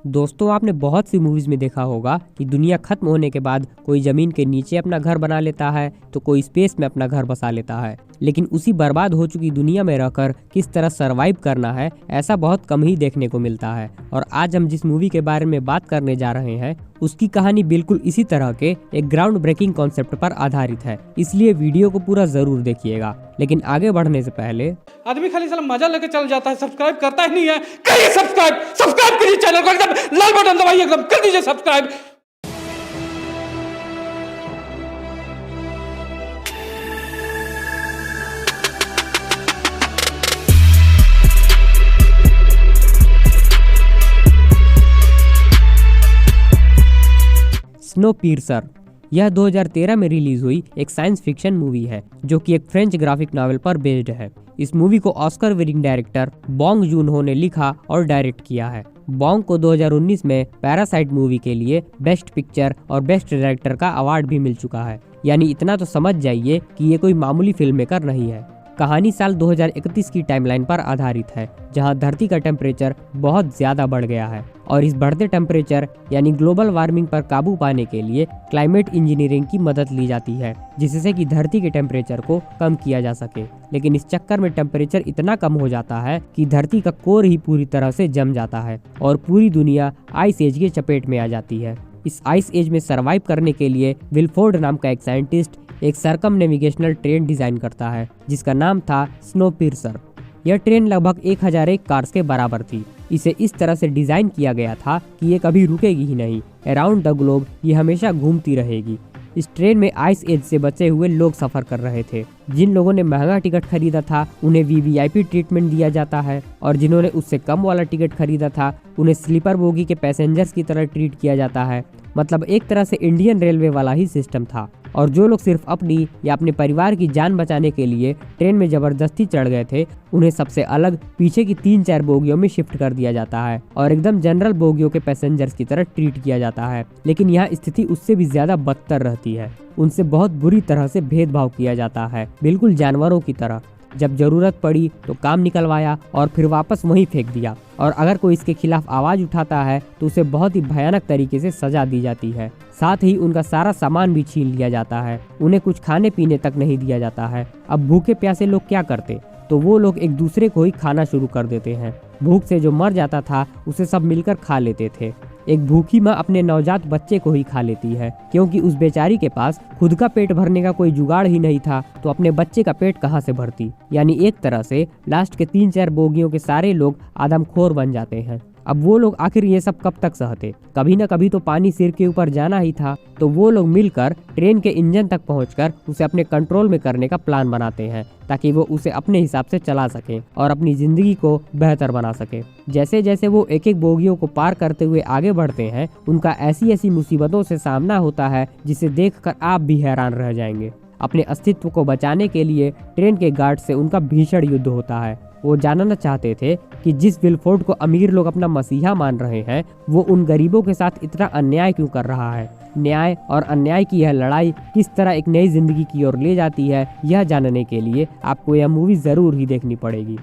दोस्तों, आपने बहुत सी मूवीज में देखा होगा कि दुनिया खत्म होने के बाद कोई जमीन के नीचे अपना घर बना लेता है तो कोई स्पेस में अपना घर बसा लेता है। लेकिन उसी बर्बाद हो चुकी दुनिया में रहकर किस तरह सरवाइव करना है, ऐसा बहुत कम ही देखने को मिलता है। और आज हम जिस मूवी के बारे में बात करने जा रहे हैं उसकी कहानी बिल्कुल इसी तरह के एक ग्राउंड ब्रेकिंग कॉन्सेप्ट पर आधारित है, इसलिए वीडियो को पूरा जरूर देखिएगा। लेकिन आगे बढ़ने से पहले आदमी खाली साला मजा लेके चल जाता है, सब्सक्राइब करता ही नहीं है। करिए सब्सक्राइब करिए चैनल को, एकदम लाल बटन दबाइए, एकदम कर दीजिए सब्सक्राइब। स्नोपीरसर यह 2013 में रिलीज हुई एक साइंस फिक्शन मूवी है जो कि एक फ्रेंच ग्राफिक नॉवेल पर बेस्ड है। इस मूवी को ऑस्कर विनिंग डायरेक्टर बॉन्ग जून-हो ने लिखा और डायरेक्ट किया है। बॉन्ग को 2019 में पैरासाइट मूवी के लिए बेस्ट पिक्चर और बेस्ट डायरेक्टर का अवार्ड भी मिल चुका है। यानी इतना तो समझ जाइए कि ये कोई मामूली फिल्म मेकर नहीं है। कहानी साल 2031 की टाइमलाइन पर आधारित है, जहां धरती का टेम्परेचर बहुत ज्यादा बढ़ गया है और इस बढ़ते टेम्परेचर यानी ग्लोबल वार्मिंग पर काबू पाने के लिए क्लाइमेट इंजीनियरिंग की मदद ली जाती है, जिससे कि धरती के टेम्परेचर को कम किया जा सके। लेकिन इस चक्कर में टेम्परेचर इतना कम हो जाता है कि धरती का कोर ही पूरी तरह से जम जाता है और पूरी दुनिया आइस एज के चपेट में आ जाती है। इस आइस एज में सरवाइव करने के लिए विलफोर्ड नाम का एक साइंटिस्ट एक सरकम नेविगेशनल ट्रेन डिजाइन करता है जिसका नाम था स्नोपीरसर। यह ट्रेन लगभग 1001 कार्स के बराबर थी। इसे इस तरह से डिजाइन किया गया था कि ये कभी रुकेगी ही नहीं। अराउंड द ग्लोब ये हमेशा घूमती रहेगी। इस ट्रेन में आइस एज से बचे हुए लोग सफर कर रहे थे। जिन लोगों ने महंगा टिकट खरीदा था उन्हें वीवीआईपी ट्रीटमेंट दिया जाता है और जिन्होंने उससे कम वाला टिकट खरीदा था उन्हें स्लीपर बोगी के पैसेंजर्स की तरह ट्रीट किया जाता है। मतलब एक तरह से इंडियन रेलवे वाला ही सिस्टम था। और जो लोग सिर्फ अपनी या अपने परिवार की जान बचाने के लिए ट्रेन में जबरदस्ती चढ़ गए थे उन्हें सबसे अलग पीछे की 3-4 बोगियों में शिफ्ट कर दिया जाता है और एकदम जनरल बोगियों के पैसेंजर्स की तरह ट्रीट किया जाता है। लेकिन यहाँ स्थिति उससे भी ज्यादा बदतर रहती है। उनसे बहुत बुरी तरह से भेदभाव किया जाता है, बिल्कुल जानवरों की तरह। जब जरूरत पड़ी तो काम निकलवाया और फिर वापस वहीं फेंक दिया। और अगर कोई इसके खिलाफ आवाज उठाता है तो उसे बहुत ही भयानक तरीके से सजा दी जाती है। साथ ही उनका सारा सामान भी छीन लिया जाता है। उन्हें कुछ खाने पीने तक नहीं दिया जाता है। अब भूखे प्यासे लोग क्या करते, तो वो लोग एक दूसरे को ही खाना शुरू कर देते हैं। भूख से जो मर जाता था उसे सब मिलकर खा लेते थे। एक भूखी माँ अपने नवजात बच्चे को ही खा लेती है, क्योंकि उस बेचारी के पास खुद का पेट भरने का कोई जुगाड़ ही नहीं था तो अपने बच्चे का पेट कहाँ से भरती। यानी एक तरह से लास्ट के 3-4 बोगियों के सारे लोग आदमखोर बन जाते हैं। अब वो लोग आखिर ये सब कब तक सहते। कभी न कभी तो पानी सिर के ऊपर जाना ही था। तो वो लोग मिलकर ट्रेन के इंजन तक पहुंचकर उसे अपने कंट्रोल में करने का प्लान बनाते हैं ताकि वो उसे अपने हिसाब से चला सके और अपनी जिंदगी को बेहतर बना सके। जैसे जैसे वो एक एक बोगियों को पार करते हुए आगे बढ़ते हैं उनका ऐसी ऐसी मुसीबतों से सामना होता है जिसे देखकर आप भी हैरान रह जाएंगे। अपने अस्तित्व को बचाने के लिए ट्रेन के गार्ड से उनका भीषण युद्ध होता है। वो जानना चाहते थे कि जिस विलफोर्ड को अमीर लोग अपना मसीहा मान रहे हैं वो उन गरीबों के साथ इतना अन्याय क्यों कर रहा है। न्याय और अन्याय की यह लड़ाई किस तरह एक नई जिंदगी की ओर ले जाती है, यह जानने के लिए आपको यह मूवी जरूर ही देखनी पड़ेगी।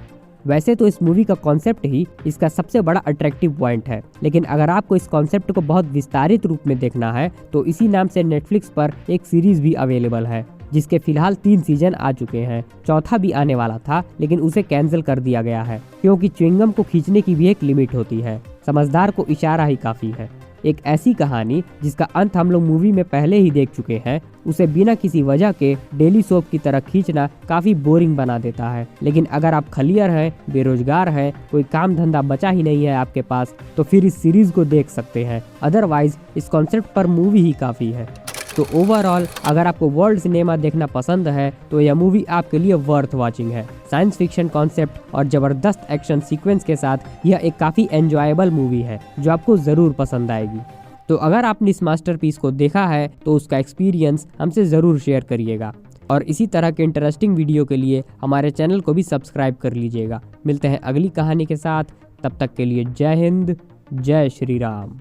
वैसे तो इस मूवी का कॉन्सेप्ट ही इसका सबसे बड़ा अट्रैक्टिव पॉइंट है, लेकिन अगर आपको इस कॉन्सेप्ट को बहुत विस्तारित रूप में देखना है तो इसी नाम से नेटफ्लिक्स पर एक सीरीज भी अवेलेबल है जिसके फिलहाल 3 सीजन आ चुके हैं। चौथा भी आने वाला था लेकिन उसे कैंसिल कर दिया गया है, क्योंकि च्युइंगम को खींचने की भी एक लिमिट होती है। समझदार को इशारा ही काफी है। एक ऐसी कहानी जिसका अंत हम लोग मूवी में पहले ही देख चुके हैं, उसे बिना किसी वजह के डेली सोप की तरह खींचना काफी बोरिंग बना देता है। लेकिन अगर आप खलियर हैं, बेरोजगार हैं, कोई काम धंधा बचा ही नहीं है आपके पास, तो फिर इस सीरीज को देख सकते हैं। अदरवाइज इस कॉन्सेप्ट पर मूवी ही काफी है। तो ओवरऑल अगर आपको वर्ल्ड सिनेमा देखना पसंद है तो यह मूवी आपके लिए वर्थ वॉचिंग है। साइंस फिक्शन कॉन्सेप्ट और जबरदस्त एक्शन सीक्वेंस के साथ यह एक काफी एंजॉयबल मूवी है जो आपको जरूर पसंद आएगी। तो अगर आपने इस मास्टरपीस को देखा है तो उसका एक्सपीरियंस हमसे जरूर शेयर करिएगा और इसी तरह के इंटरेस्टिंग वीडियो के लिए हमारे चैनल को भी सब्सक्राइब कर लीजिएगा। मिलते हैं अगली कहानी के साथ, तब तक के लिए जय हिंद, जय श्री राम।